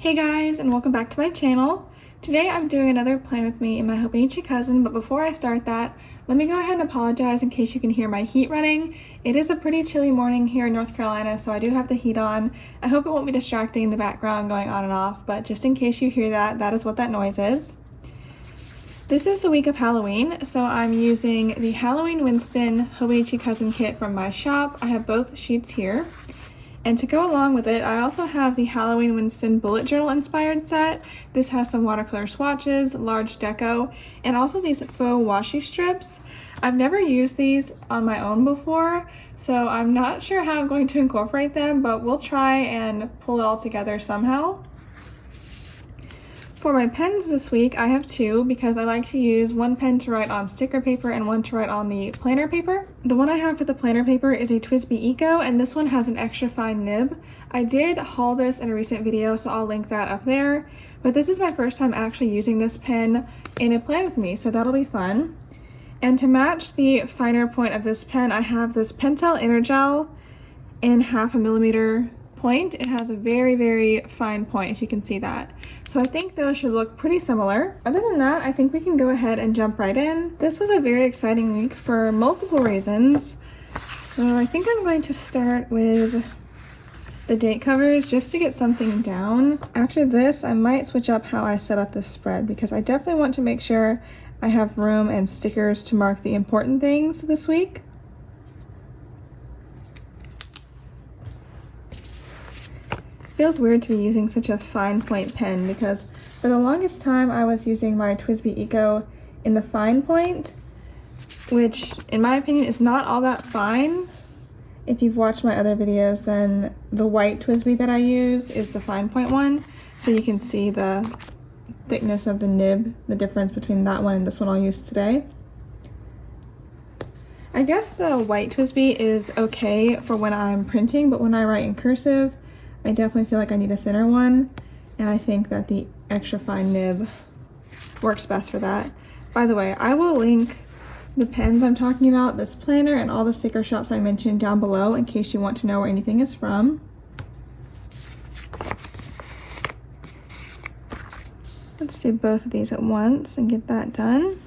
Hey guys, and welcome back to my channel. Today I'm doing another plan with me and my Hobonichi cousin, but before I start that, let me go ahead and apologize in case you can hear my heat running. It is a pretty chilly morning here in North Carolina, so I do have the heat on. I hope it won't be distracting in the background going on and off, but just in case you hear that, that is what that noise is. This is the week of Halloween, so I'm using the Halloween Winston Hobonichi cousin kit from my shop. I have both sheets here. And to go along with it, I also have the Halloween Winston bullet journal inspired set. This has some watercolor swatches, large deco, and also these faux washi strips. I've never used these on my own before, so I'm not sure how I'm going to incorporate them, but we'll try and pull it all together somehow. For my pens this week, I have two because I like to use one pen to write on sticker paper and one to write on the planner paper. The one I have for the planner paper is a TWSBI Eco, and this one has an extra fine nib. I did haul this in a recent video, so I'll link that up there. But this is my first time actually using this pen in a plan with me, so that'll be fun. And to match the finer point of this pen, I have this Pentel Energel in 0.5 millimeter point. It has a very, very fine point, if you can see that. So I think those should look pretty similar. Other than that, I think we can go ahead and jump right in. This was a very exciting week for multiple reasons. So I think I'm going to start with the date covers just to get something down. After this, I might switch up how I set up this spread because I definitely want to make sure I have room and stickers to mark the important things this week. Feels weird to be using such a fine point pen because for the longest time I was using my TWSBI Eco in the fine point, which in my opinion is not all that fine. If you've watched my other videos, then the white TWSBI that I use is the fine point one, so you can see the thickness of the nib, the difference between that one and this one I'll use today. I guess the white TWSBI is okay for when I'm printing, but when I write in cursive, I definitely feel like I need a thinner one, and I think that the extra fine nib works best for that. By the way, I will link the pens I'm talking about, this planner, and all the sticker shops I mentioned down below in case you want to know where anything is from. Let's do both of these at once and get that done.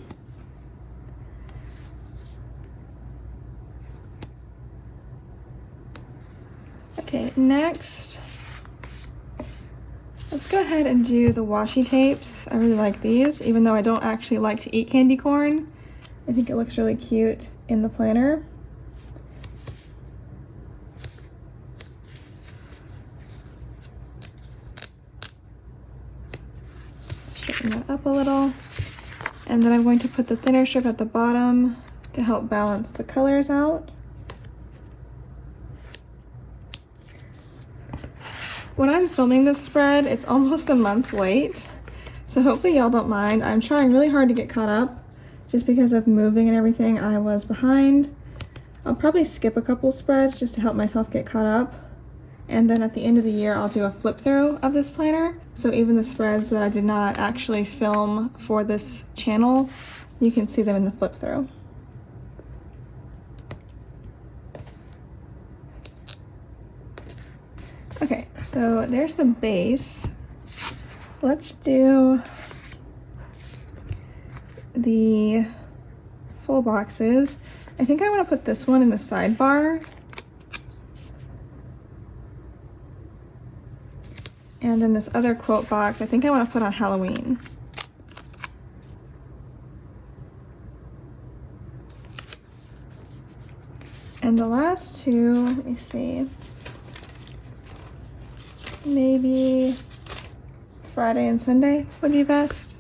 Okay, next, let's go ahead and do the washi tapes. I really like these, even though I don't actually like to eat candy corn. I think it looks really cute in the planner. Straighten that up a little. And then I'm going to put the thinner strip at the bottom to help balance the colors out. When I'm filming this spread, it's almost a month late, so hopefully y'all don't mind. I'm trying really hard to get caught up. Just because of moving and everything, I was behind. I'll probably skip a couple spreads just to help myself get caught up. And then at the end of the year, I'll do a flip through of this planner. So even the spreads that I did not actually film for this channel, you can see them in the flip through. Okay, so there's the base. Let's do the full boxes. I think I want to put this one in the sidebar. And then this other quote box, I think I want to put on Halloween. And the last two, let me see. Maybe Friday and Sunday would be best.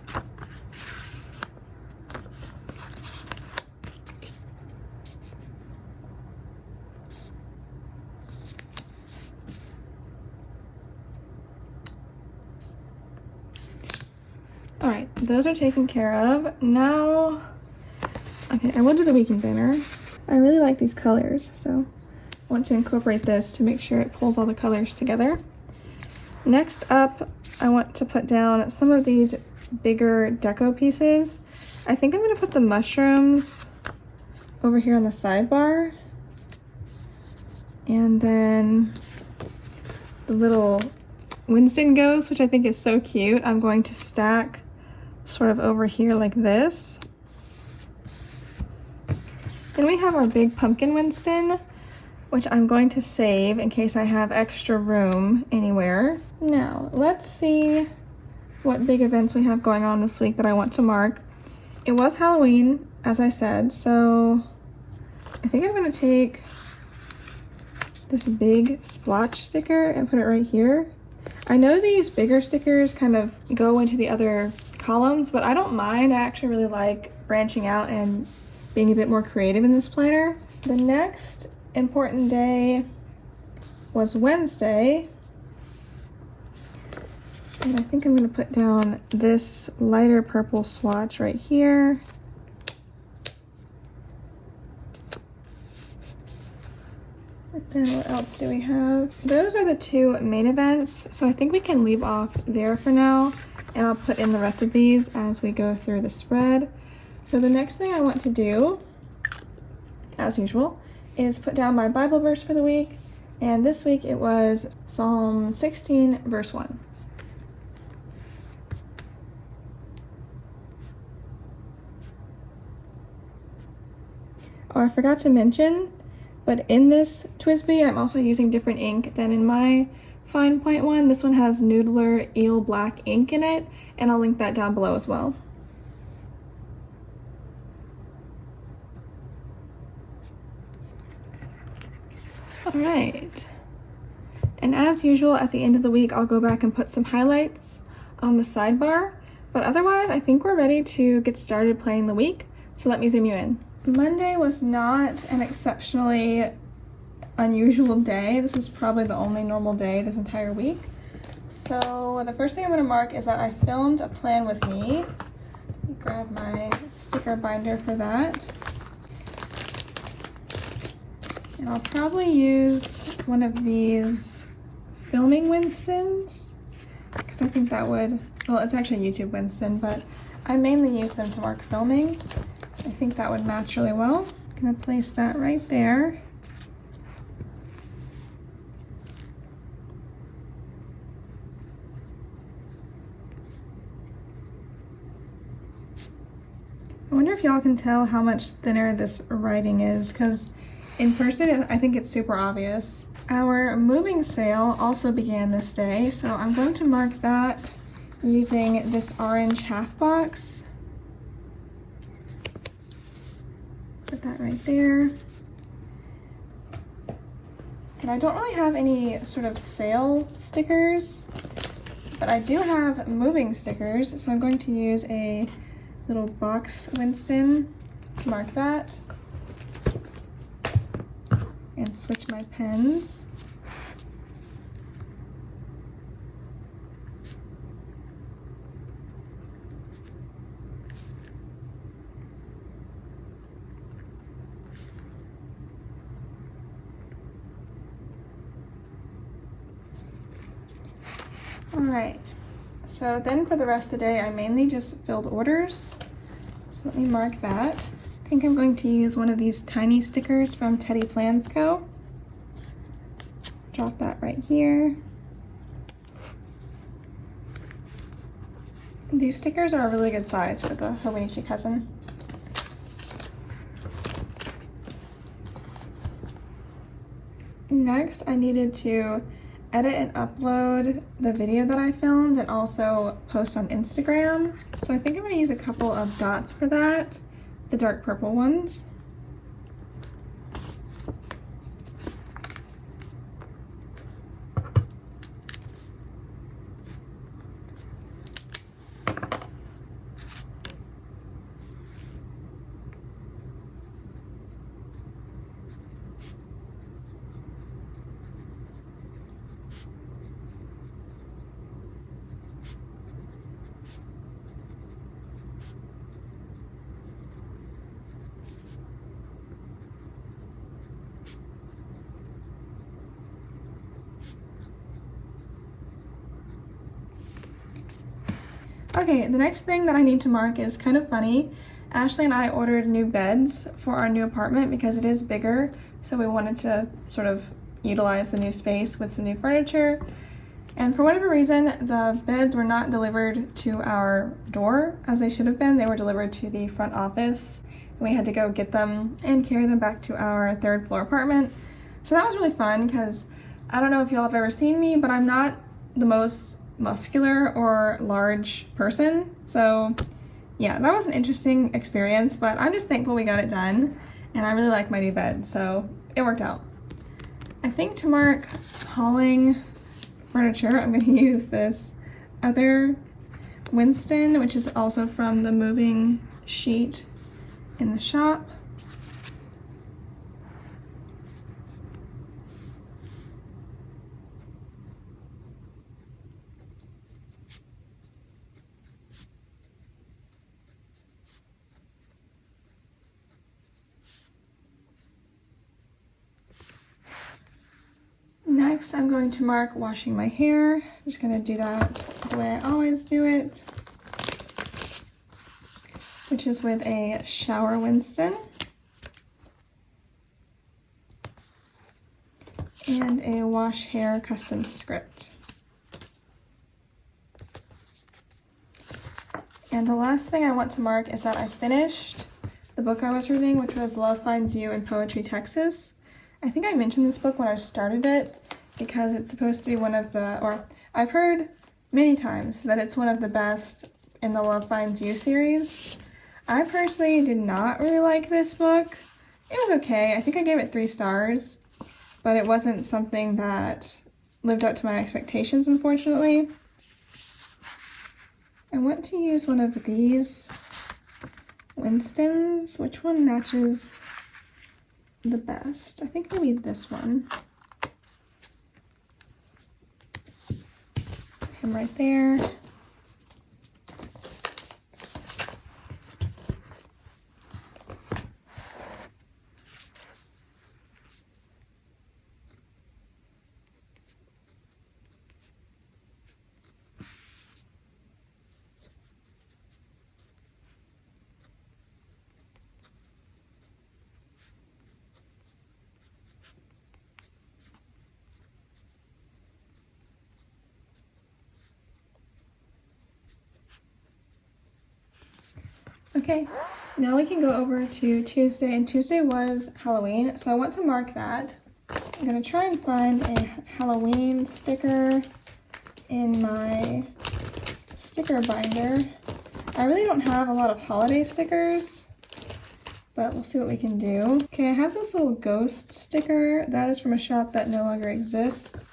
All right, those are taken care of. Now, okay, I will do the weekend banner. I really like these colors, so I want to incorporate this to make sure it pulls all the colors together. Next up, I want to put down some of these bigger deco pieces. I think I'm going to put the mushrooms over here on the sidebar. And then the little Winston ghost, which I think is so cute. I'm going to stack sort of over here like this. Then we have our big pumpkin Winston, which I'm going to save in case I have extra room anywhere. Now, let's see what big events we have going on this week that I want to mark. It was Halloween, as I said, so I think I'm gonna take this big splotch sticker and put it right here. I know these bigger stickers kind of go into the other columns, but I don't mind. I actually really like branching out and being a bit more creative in this planner. The next important day was Wednesday, and I think I'm going to put down this lighter purple swatch right here. And then what else do we have? Those are the two main events, so I think we can leave off there for now, and I'll put in the rest of these as we go through the spread. So the next thing I want to do, as usual, is put down my Bible verse for the week, and this week it was Psalm 16, verse 1. Oh, I forgot to mention, but in this TWSBI, I'm also using different ink than in my fine point one. This one has Noodler Eel Black ink in it, and I'll link that down below as well. All right, and as usual, at the end of the week, I'll go back and put some highlights on the sidebar, but otherwise, I think we're ready to get started planning the week, so let me zoom you in. Monday was not an exceptionally unusual day. This was probably the only normal day this entire week. So the first thing I'm going to mark is that I filmed a plan with me. Let me grab my sticker binder for that. And I'll probably use one of these filming Winstons, because I think that would, well, it's actually a YouTube Winston, but I mainly use them to mark filming. I think that would match really well. I'm gonna place that right there. I wonder if y'all can tell how much thinner this writing is, because in person I think it's super obvious. Our moving sale also began this day, so I'm going to mark that using this orange half box. Put that right there. And I don't really have any sort of sale stickers, but I do have moving stickers, so I'm going to use a little box Winston to mark that. And switch my pens. All right, so then for the rest of the day, I mainly just filled orders. So let me mark that. I think I'm going to use one of these tiny stickers from Teddy Plans Co. Drop that right here. These stickers are a really good size for the Hobonichi cousin. Next, I needed to edit and upload the video that I filmed and also post on Instagram. So I think I'm going to use a couple of dots for that, the dark purple ones. Okay, the next thing that I need to mark is kind of funny. Ashley and I ordered new beds for our new apartment because it is bigger, so we wanted to sort of utilize the new space with some new furniture. And for whatever reason, the beds were not delivered to our door as they should have been. They were delivered to the front office. We had to go get them and carry them back to our third floor apartment. So that was really fun because I don't know if y'all have ever seen me, but I'm not the most muscular or large person. So yeah, that was an interesting experience, but I'm just thankful we got it done. And I really like my new bed, so it worked out. I think to mark hauling furniture, I'm going to use this other Winston, which is also from the moving sheet in the shop. Next, I'm going to mark washing my hair. I'm just going to do that the way I always do it, which is with a shower Winston and a wash hair custom script. And the last thing I want to mark is that I finished the book I was reading, which was Love Finds You in Poetry, Texas. I think I mentioned this book when I started it because it's supposed to be one of the, or I've heard many times that it's one of the best in the Love Finds You series. I personally did not really like this book. It was okay. I think I gave it 3 stars, but it wasn't something that lived up to my expectations, unfortunately. I want to use one of these Winstons. Which one matches the best? I think maybe this one. Put him right there. Okay, now we can go over to Tuesday, and Tuesday was Halloween, so I want to mark that. I'm going to try and find a Halloween sticker in my sticker binder. I really don't have a lot of holiday stickers, but we'll see what we can do. Okay, I have this little ghost sticker. That is from a shop that no longer exists,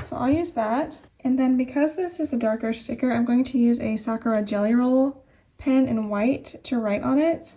so I'll use that. And then because this is a darker sticker, I'm going to use a Sakura Jelly Roll pen in white to write on it.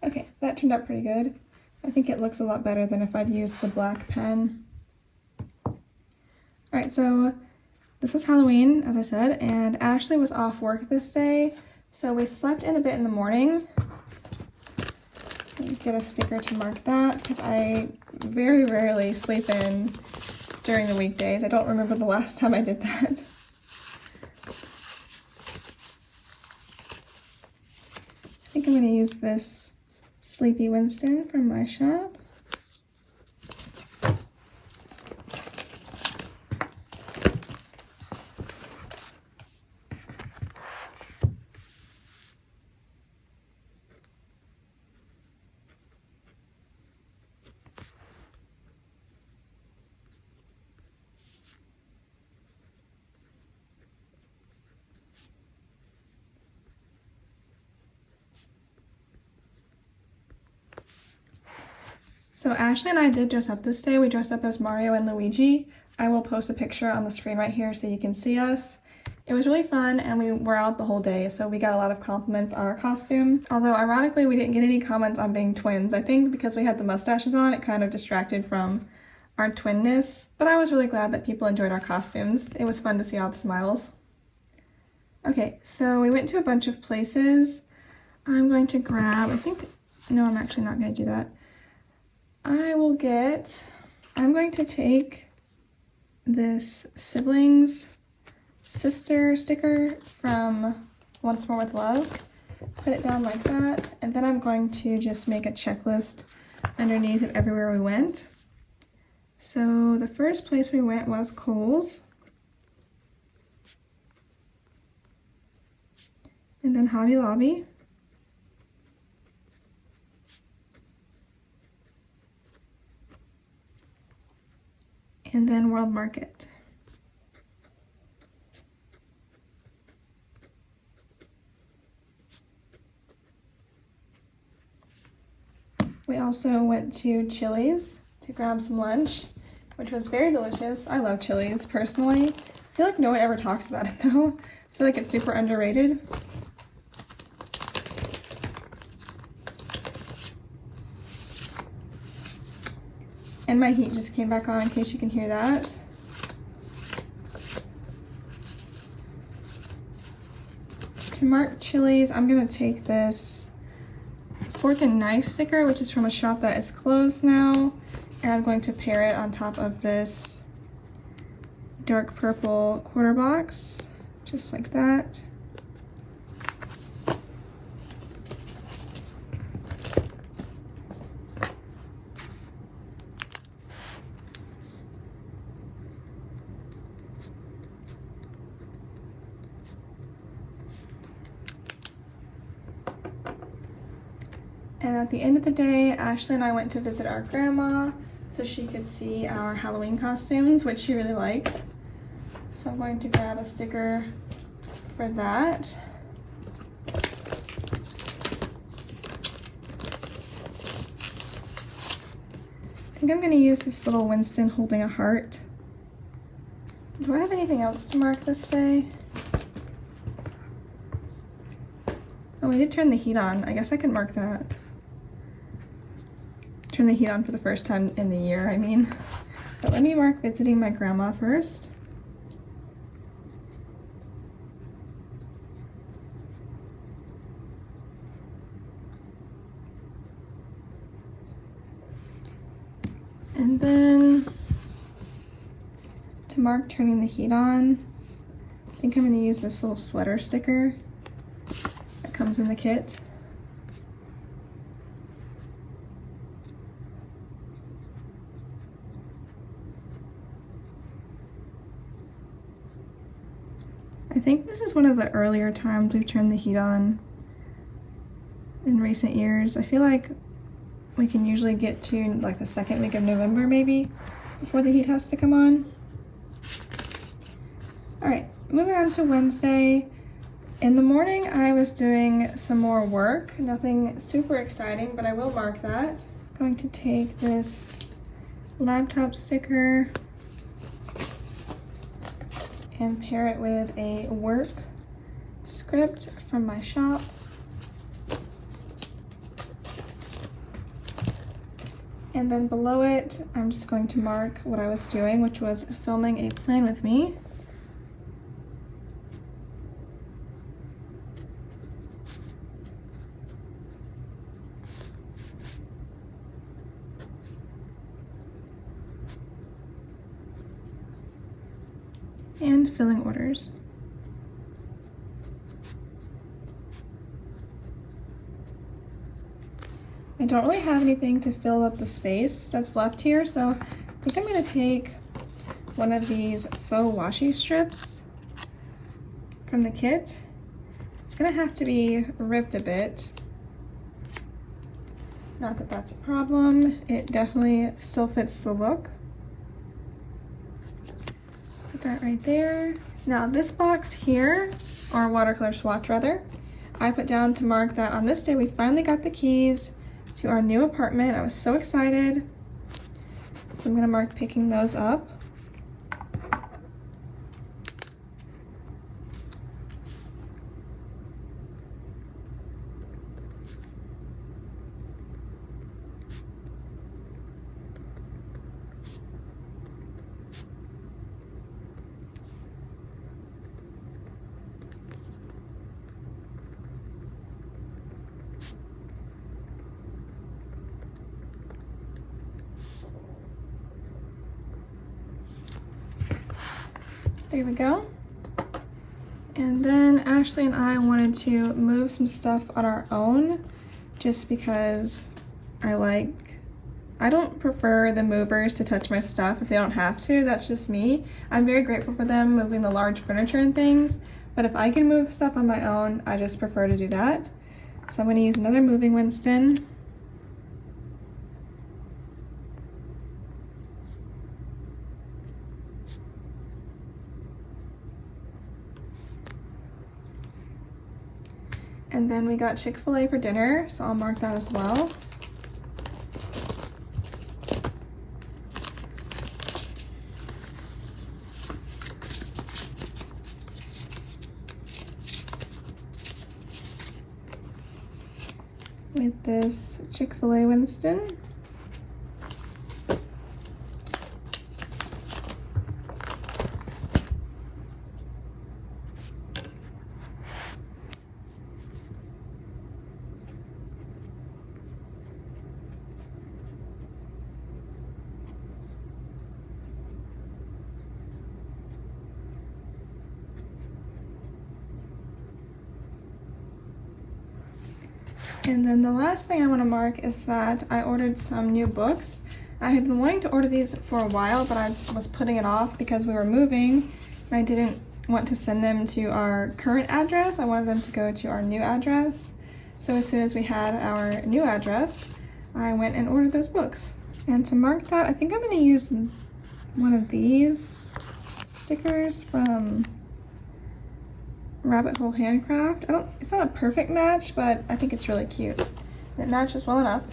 Okay, that turned out pretty good. I think it looks a lot better than if I'd used the black pen. Alright, so this was Halloween, as I said, and Ashley was off work this day, so we slept in a bit in the morning. Let me get a sticker to mark that, because I very rarely sleep in during the weekdays. I don't remember the last time I did that. I think I'm going to use this Sleepy Winston from my shop. So Ashley and I did dress up this day. We dressed up as Mario and Luigi. I will post a picture on the screen right here so you can see us. It was really fun and we were out the whole day, so we got a lot of compliments on our costume. Although ironically, we didn't get any comments on being twins. I think because we had the mustaches on, it kind of distracted from our twinness. But I was really glad that people enjoyed our costumes. It was fun to see all the smiles. Okay, so we went to a bunch of places. I'm going to grab, no, I'm actually not going to do that. I'm going to take this siblings sister sticker from Once More with Love, put it down like that, and then I'm going to just make a checklist underneath of everywhere we went. So the first place we went was Kohl's, and then Hobby Lobby, and then World Market. We also went to Chili's to grab some lunch, which was very delicious. I love Chili's personally. I feel like no one ever talks about it though. I feel like it's super underrated. And my heat just came back on in case you can hear that. To mark Chili's, I'm gonna take this fork and knife sticker, which is from a shop that is closed now, and I'm going to pair it on top of this dark purple quarter box, just like that. And at the end of the day, Ashley and I went to visit our grandma so she could see our Halloween costumes, which she really liked. So I'm going to grab a sticker for that. I think I'm going to use this little Winston holding a heart. Do I have anything else to mark this day? Oh, I did turn the heat on. I guess I can mark that. Turn the heat on for the first time in the year, I mean. But let me mark visiting my grandma first. And then to mark turning the heat on, I think I'm going to use this little sweater sticker that comes in the kit. I think this is one of the earlier times we've turned the heat on in recent years. I feel like we can usually get to like the second week of November maybe before the heat has to come on. All right, moving on to Wednesday. In the morning, I was doing some more work. Nothing super exciting, but I will mark that. I'm going to take this laptop sticker and pair it with a work script from my shop. And then below it, I'm just going to mark what I was doing, which was filming a plan with me. And filling orders. I don't really have anything to fill up the space that's left here, so I think I'm going to take one of these faux washi strips from the kit. It's going to have to be ripped a bit. Not that that's a problem. It definitely still fits the look. Put that right there. Now this box here, or watercolor swatch rather, I put down to mark that on this day we finally got the keys to our new apartment. I was so excited. So I'm gonna mark picking those up. There we go. And then Ashley and I wanted to move some stuff on our own just because I don't prefer the movers to touch my stuff if they don't have to. That's just me. I'm very grateful for them moving the large furniture and things, but if I can move stuff on my own, I just prefer to do that. So I'm going to use another moving Winston. And then we got Chick-fil-A for dinner, so I'll mark that as well. With this Chick-fil-A Winston. And then the last thing I want to mark is that I ordered some new books. I had been wanting to order these for a while, but I was putting it off because we were moving and I didn't want to send them to our current address. I wanted them to go to our new address. So as soon as we had our new address, I went and ordered those books. And to mark that, I think I'm going to use one of these stickers from Rabbit Hole Handcraft. It's not a perfect match, but I think it's really cute. It matches well enough.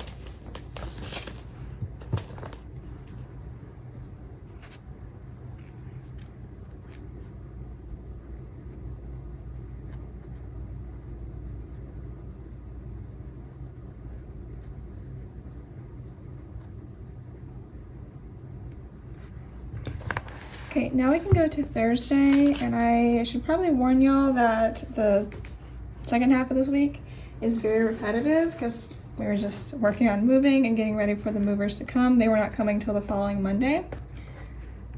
Okay, now we can go to Thursday, and I should probably warn y'all that the second half of this week is very repetitive because we were just working on moving and getting ready for the movers to come. They were not coming till the following Monday.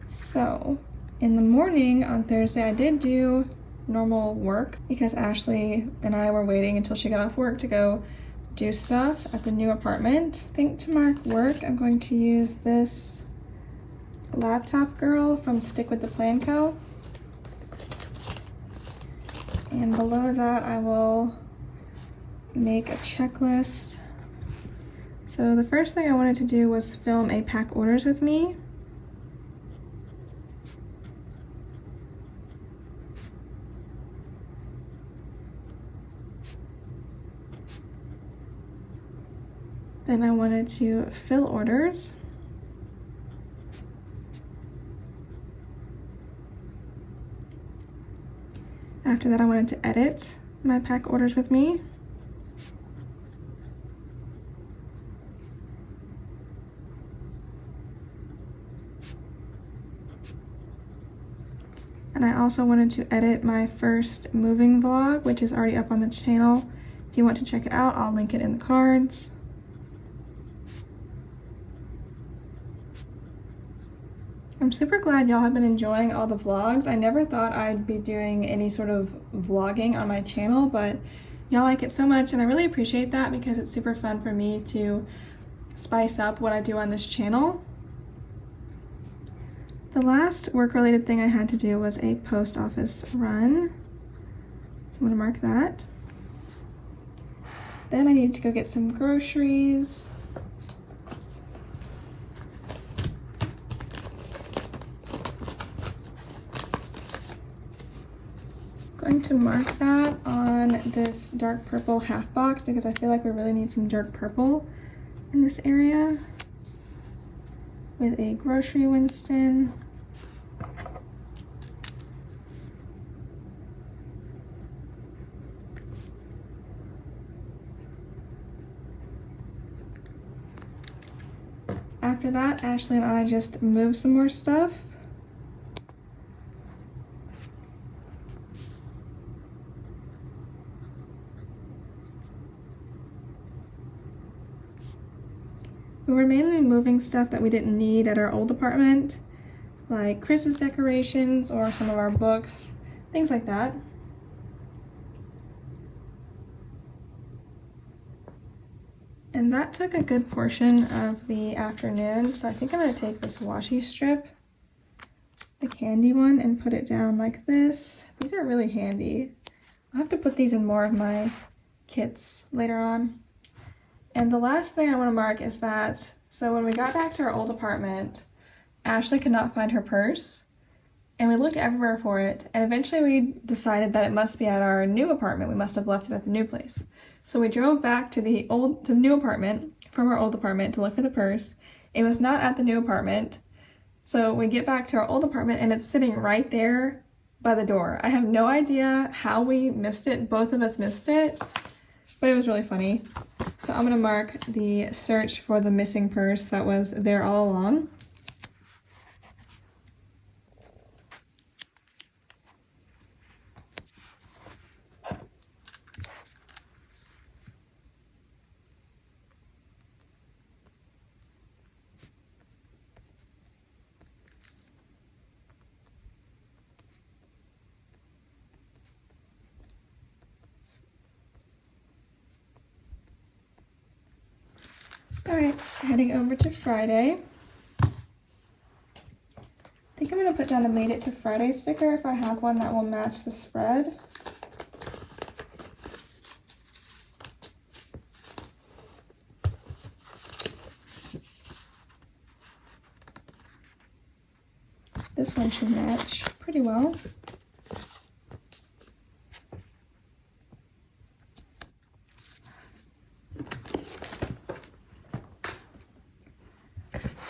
So in the morning on Thursday, I did do normal work because Ashley and I were waiting until she got off work to go do stuff at the new apartment. I think to mark work, I'm going to use this Laptop Girl from Stick with the Plan Co. And below that I will make a checklist. So the first thing I wanted to do was film a pack orders with me. Then I wanted to fill orders. After that, I wanted to edit my pack orders with me. And I also wanted to edit my first moving vlog, which is already up on the channel. If you want to check it out, I'll link it in the cards. I'm super glad y'all have been enjoying all the vlogs. I never thought I'd be doing any sort of vlogging on my channel, but y'all like it so much and I really appreciate that because it's super fun for me to spice up what I do on this channel. The last work-related thing I had to do was a post office run. So I'm gonna mark that. Then I need to go get some groceries. Going to mark that on this dark purple half box because I feel like we really need some dark purple in this area. With a grocery Winston. After that, Ashley and I just moved some more stuff. We were mainly moving stuff that we didn't need at our old apartment, like Christmas decorations or some of our books, things like that. And that took a good portion of the afternoon, so I think I'm going to take this washi strip, the candy one, and put it down like this. These are really handy. I'll have to put these in more of my kits later on. And the last thing I want to mark is that, so when we got back to our old apartment, Ashley could not find her purse, and we looked everywhere for it, and eventually we decided that it must be at our new apartment. We must have left it at the new place. So we drove back to the new apartment from our old apartment to look for the purse. It was not at the new apartment. So we get back to our old apartment and it's sitting right there by the door. I have no idea how we missed it. Both of us missed it, but it was really funny. So I'm gonna mark the search for the missing purse that was there all along. Alright, heading over to Friday. I think I'm going to put down a Made It to Friday sticker if I have one that will match the spread. This one should match pretty well.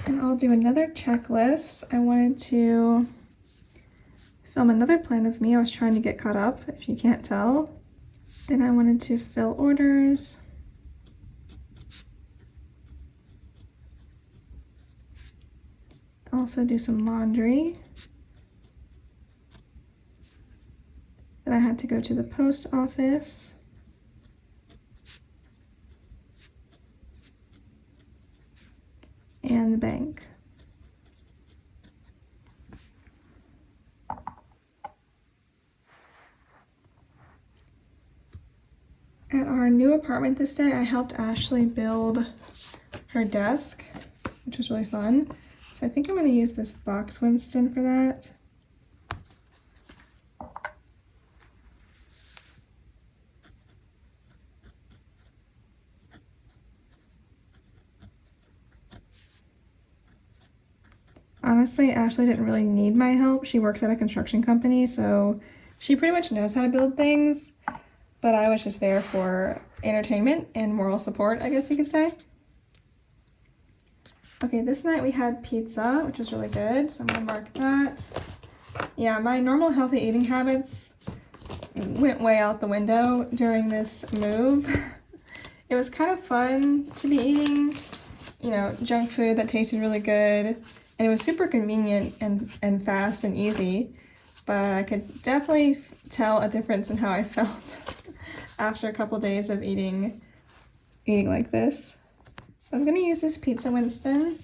And I'll do another checklist. I wanted to film another plan with me. I was trying to get caught up, if you can't tell. Then I wanted to fill orders. Also do some laundry. Then I had to go to the post office. And the bank. At our new apartment this day, I helped Ashley build her desk, which was really fun. So I think I'm going to use this box Winston for that. Honestly, Ashley didn't really need my help. She works at a construction company, so she pretty much knows how to build things, but I was just there for entertainment and moral support, I guess you could say. Okay, this night we had pizza, which was really good, so I'm gonna mark that. Yeah, my normal healthy eating habits went way out the window during this move. It was kind of fun to be eating, you know, junk food that tasted really good. And it was super convenient and fast and easy, but I could definitely tell a difference in how I felt after a couple days of eating like this. I'm gonna use this pizza Winston.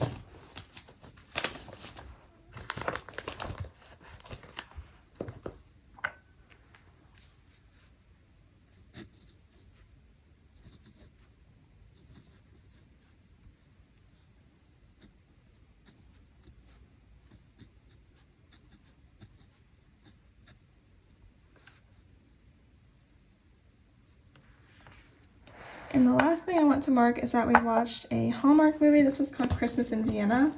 And the last thing I want to mark is that we watched a Hallmark movie. This was called Christmas in Vienna.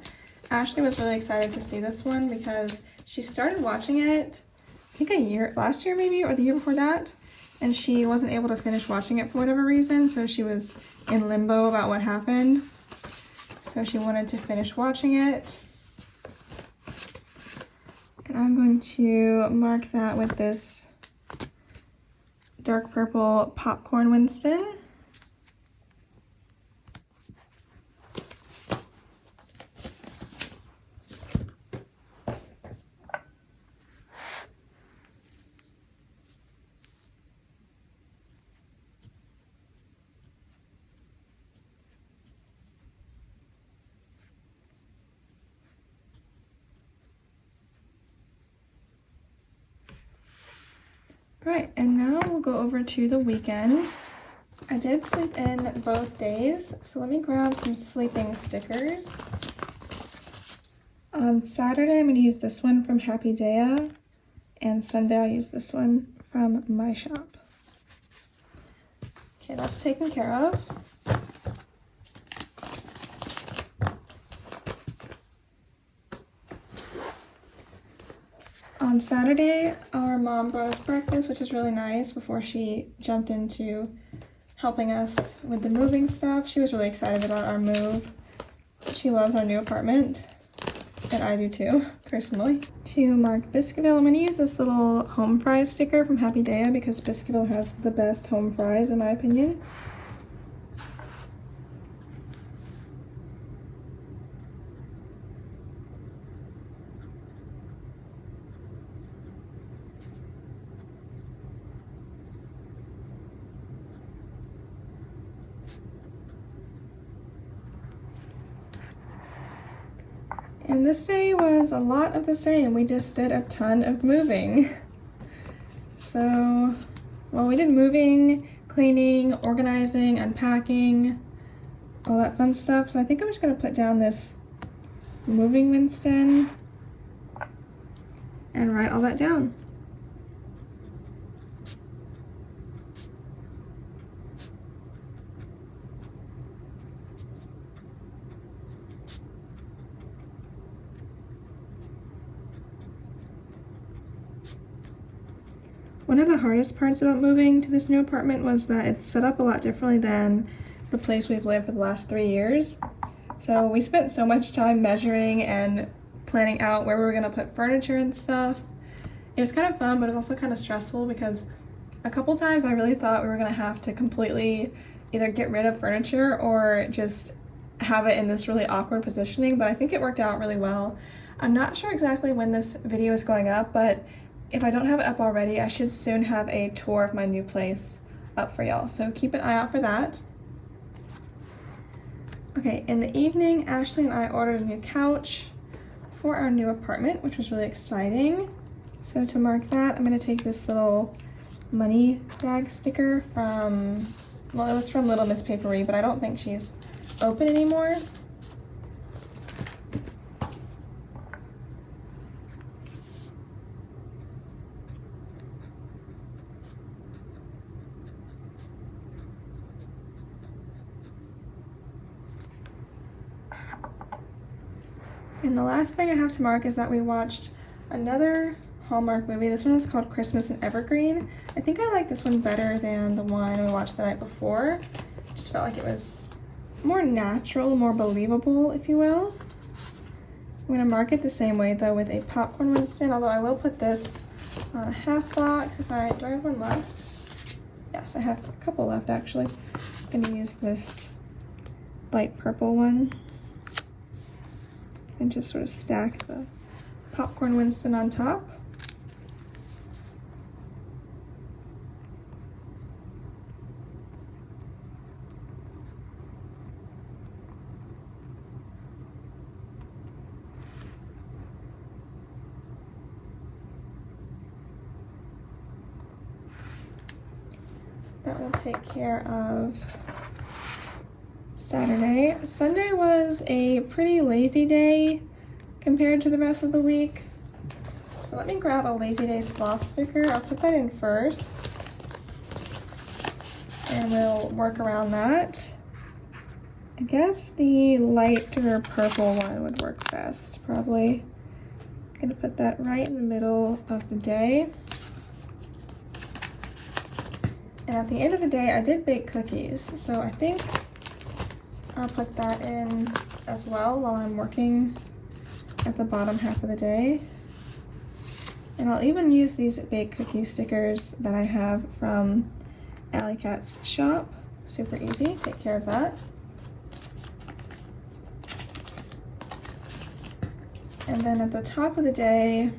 Ashley was really excited to see this one because she started watching it, I think last year maybe, or the year before that, and she wasn't able to finish watching it for whatever reason, so she was in limbo about what happened. So she wanted to finish watching it. And I'm going to mark that with this dark purple popcorn Winston. Alright, and now we'll go over to the weekend. I did sleep in both days, so let me grab some sleeping stickers. On Saturday, I'm going to use this one from Happy Daya, and Sunday I'll use this one from my shop. Okay, that's taken care of. On Saturday, our mom brought us breakfast, which is really nice, before she jumped into helping us with the moving stuff. She was really excited about our move. She loves our new apartment, and I do too, personally. To mark Biscuitville, I'm going to use this little home fries sticker from Happy Daya because Biscuitville has the best home fries in my opinion. And this day was a lot of the same. We just did a ton of moving. So, well, we did moving, cleaning, organizing, unpacking, all that fun stuff. So I think I'm just gonna put down this moving Winston and write all that down. One of the hardest parts about moving to this new apartment was that it's set up a lot differently than the place we've lived for the last 3 years. So we spent so much time measuring and planning out where we were gonna put furniture and stuff. It was kind of fun, but it was also kind of stressful because a couple times I really thought we were gonna have to completely either get rid of furniture or just have it in this really awkward positioning, but I think it worked out really well. I'm not sure exactly when this video is going up, but if I don't have it up already, I should soon have a tour of my new place up for y'all, so keep an eye out for that. Okay, in the evening, Ashley and I ordered a new couch for our new apartment, which was really exciting. So to mark that, I'm gonna take this little money bag sticker from, well, it was from Little Miss Papery, but I don't think she's open anymore. And the last thing I have to mark is that we watched another Hallmark movie. This one was called Christmas in Evergreen. I think I like this one better than the one we watched the night before. Just felt like it was more natural, more believable, if you will. I'm gonna mark it the same way though with a popcorn Winston, although I will put this on a half box do I have one left? Yes, I have a couple left actually. I'm gonna use this light purple one and just sort of stack the popcorn Winston on top. That will take care of Saturday. Sunday was a pretty lazy day compared to the rest of the week. So let me grab a lazy day sloth sticker. I'll put that in first and we'll work around that. I guess the lighter purple one would work best, probably. I'm gonna put that right in the middle of the day. And at the end of the day, I did bake cookies, so I think I'll put that in as well while I'm working at the bottom half of the day. And I'll even use these baked cookie stickers that I have from Alley Cat's shop. Super easy, take care of that. And then at the top of the day,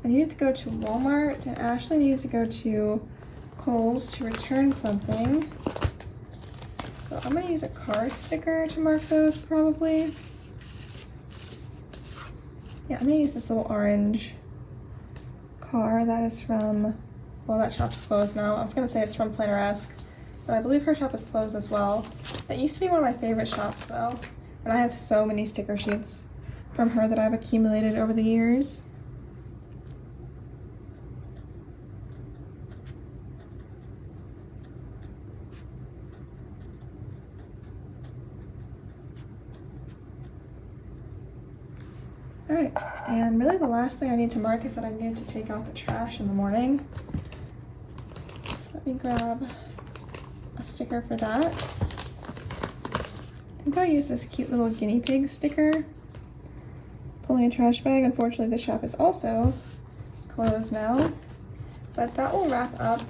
I needed to go to Walmart and Ashley needed to go to Kohl's to return something. So I'm gonna use a car sticker to mark those probably. Yeah, I'm gonna use this little orange car that is from Well, that shop's closed now. I was gonna say it's from Planner-esque, but I believe her shop is closed as well. That used to be one of my favorite shops though, and I have so many sticker sheets from her that I've accumulated over the years. Alright, and really the last thing I need to mark is that I need to take out the trash in the morning. So let me grab a sticker for that. I think I'll use this cute little guinea pig sticker. Pulling a trash bag. Unfortunately, the shop is also closed now. But that will wrap up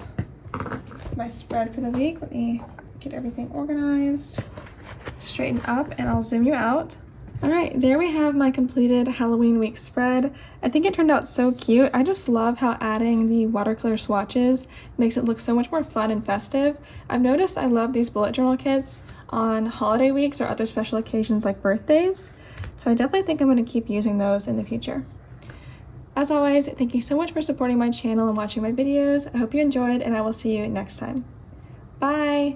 my spread for the week. Let me get everything organized, straighten up, and I'll zoom you out. All right, there we have my completed Halloween week spread. I think it turned out so cute. I just love how adding the watercolor swatches makes it look so much more fun and festive. I've noticed I love these bullet journal kits on holiday weeks or other special occasions like birthdays. So I definitely think I'm going to keep using those in the future. As always, thank you so much for supporting my channel and watching my videos. I hope you enjoyed, and I will see you next time. Bye!